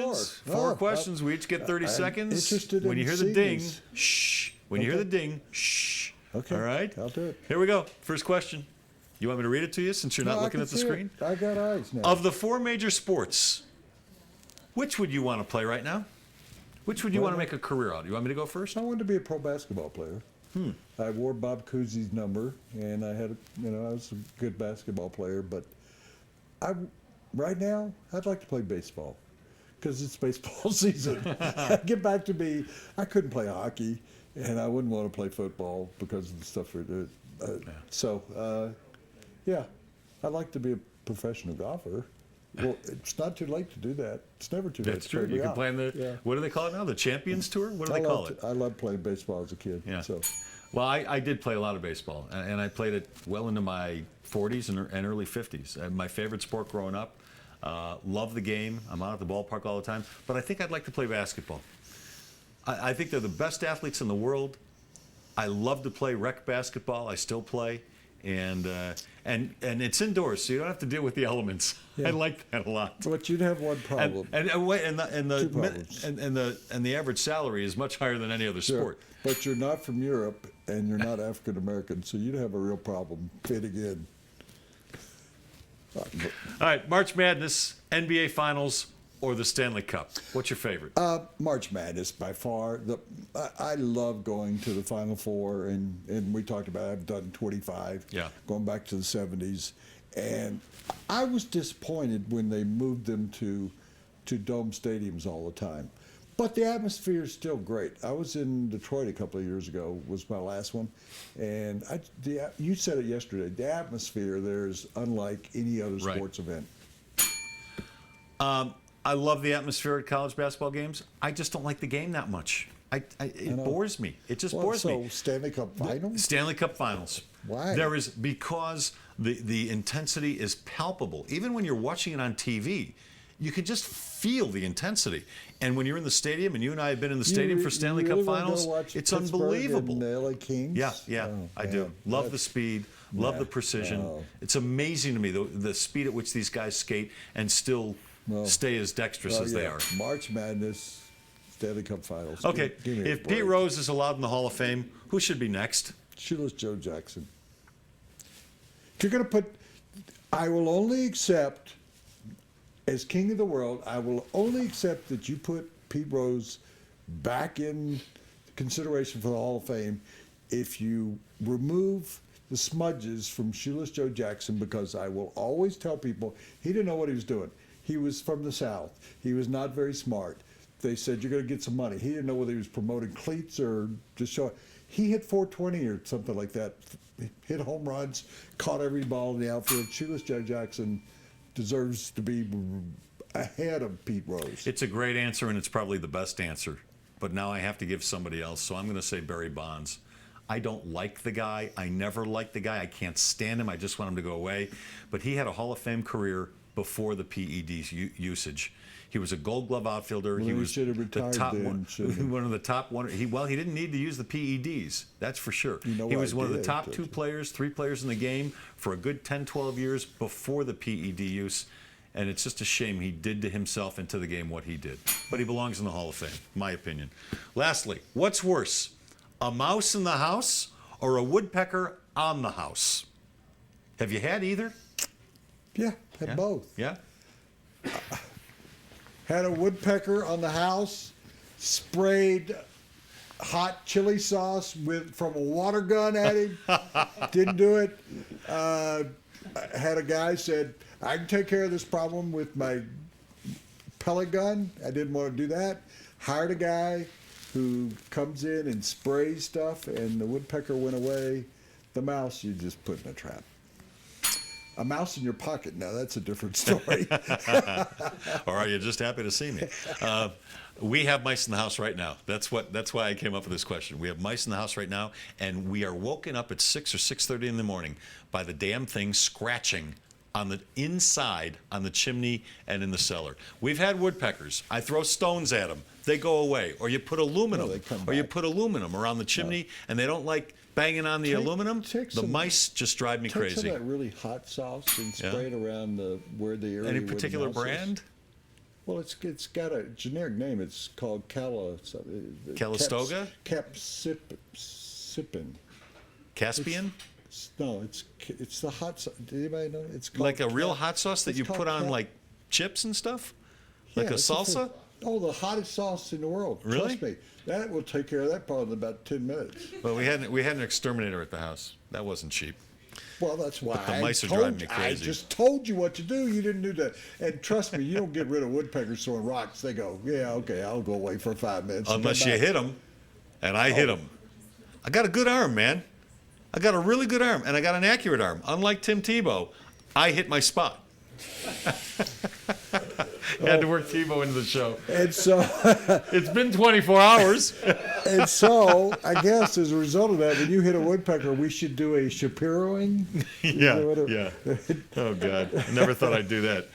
questions. No, Four questions. We each get 30 I'm seconds. interested When in you hear the seeing ding, these. shh. When you hear the ding, shh. Okay. All right? I'll do it. Here we go. First question. You want me to read it to you since you're not No, I looking can at the see screen? it. I got eyes now. Of the four major sports, which would you want to play right now? Which would you want to make a career out of? You want me to go first? I wanted to be a pro basketball player. I wore Bob Cousy's number, and I had, I was a good basketball player. But right now, I'd like to play baseball because it's baseball season. Get back to me. I couldn't play hockey, and I wouldn't want to play football because of the stuff we do. Yeah, I'd like to be a professional golfer. Well, it's not too late to do that. It's never too late. That's true. You can play in the, what do they call it now? The Champions Tour? What do they call it? I loved playing baseball as a kid. Yeah. So. Well, I did play a lot of baseball, and I played it well into my 40s and early 50s. My favorite sport growing up. Love the game. I'm out at the ballpark all the time. But I think I'd like to play basketball. I think they're the best athletes in the world. I love to play rec basketball. I still play. And it's indoors, so you don't have to deal with the elements. Yeah. I like that a lot. But you'd have one problem. And Two problems. the average salary is much higher than any other sport. But you're not from Europe, and you're not African American, so you'd have a real problem fitting in. All right, March Madness, NBA Finals, or the Stanley Cup. What's your favorite? March Madness by far. I love going to the Final Four, and we talked about it. I've done 25, going back to the 70s. And I was disappointed when they moved them to dome stadiums all the time. But the atmosphere is still great. I was in Detroit a couple of years ago, was my last one. And you said it yesterday, the atmosphere there is unlike any other sports event. I love the atmosphere at college basketball games. I just don't like the game that much. It bores me. It just bores me. So Stanley Cup Finals? Stanley Cup Finals. Why? Because the intensity is palpable. Even when you're watching it on TV, you can just feel the intensity. And when you're in the stadium, and you and I have been in the stadium for Stanley Cup Finals, it's unbelievable. And the LA Kings? Yeah, I do. Love the speed, love the precision. It's amazing to me the speed at which these guys skate and still stay as dexterous as they are. March Madness, Stanley Cup Finals. Okay, if Pete Rose is allowed in the Hall of Fame, who should be next? Shoeless Joe Jackson. If you're going to put, I will only accept, as king of the world, I will only accept that you put Pete Rose back in consideration for the Hall of Fame if you remove the smudges from Shoeless Joe Jackson, because I will always tell people he didn't know what he was doing. He was from the South. He was not very smart. They said, you're going to get some money. He didn't know whether he was promoting cleats or just showing. He hit 420 or something like that. Hit home runs, caught every ball in the outfield. Shoeless Joe Jackson deserves to be ahead of Pete Rose. It's a great answer, and it's probably the best answer. But now I have to give somebody else, so I'm going to say Barry Bonds. I don't like the guy. I never liked the guy. I can't stand him. I just want him to go away. But he had a Hall of Fame career before the PED usage. He was a Gold Glove outfielder. Well, he was should have retired the top then, one of the top one. He didn't need to use the PEDs. That's for sure. He was one of the top three players in the game for a good 10, 12 years before the PED use. And it's just a shame he did to himself and to the game what he did. But he belongs in the Hall of Fame, my opinion. Lastly, what's worse, a mouse in the house or a woodpecker on the house? Have you had either? Yeah, had both. Yeah? Had a woodpecker on the house, sprayed hot chili sauce from a water gun at him. Didn't do it. Had a guy said, I can take care of this problem with my pellet gun. I didn't want to do that. Hired a guy who comes in and sprays stuff, and the woodpecker went away. The mouse, you just put in a trap. A mouse in your pocket, now that's a different story. Or are you just happy to see me? We have mice in the house right now. That's why I came up with this question. We have mice in the house right now, and we are woken up at 6 or 6:30 in the morning by the damn thing scratching on the inside, on the chimney and in the cellar. We've had woodpeckers. I throw stones at them. They go away. Or you put aluminum. You put aluminum around the chimney, and they don't like banging on the aluminum. The mice just drive me crazy. Take some of that really hot sauce and spray it around where the area. Any particular brand? Well, it's got a generic name. It's called Calistoga? Capsipin. Caspian? No, it's the hot sauce. Did anybody know? It's called Like a real hot sauce that it's you called put on cap- like chips and stuff? Yeah, Like a it's salsa? Oh, the hottest sauce in the world. Really? Trust me. That will take care of that problem in about 10 minutes. Well, we had an exterminator at the house. That wasn't cheap. Well, that's why the mice are told driving me you- crazy. I just told you what to do. You didn't do that. And trust me, you don't get rid of woodpeckers throwing rocks. They go, yeah, okay, I'll go away for 5 minutes. and Unless come you back. hit them, and I hit them. I got a good arm, man. I got a really good arm, and I got an accurate arm. Unlike Tim Tebow, I hit my spot. Had to work Tebow into the show. And so, It's been 24 hours. I guess as a result of that, when you hit a woodpecker, we should do a Shapiroing. Yeah. Oh, God. Never thought I'd do that.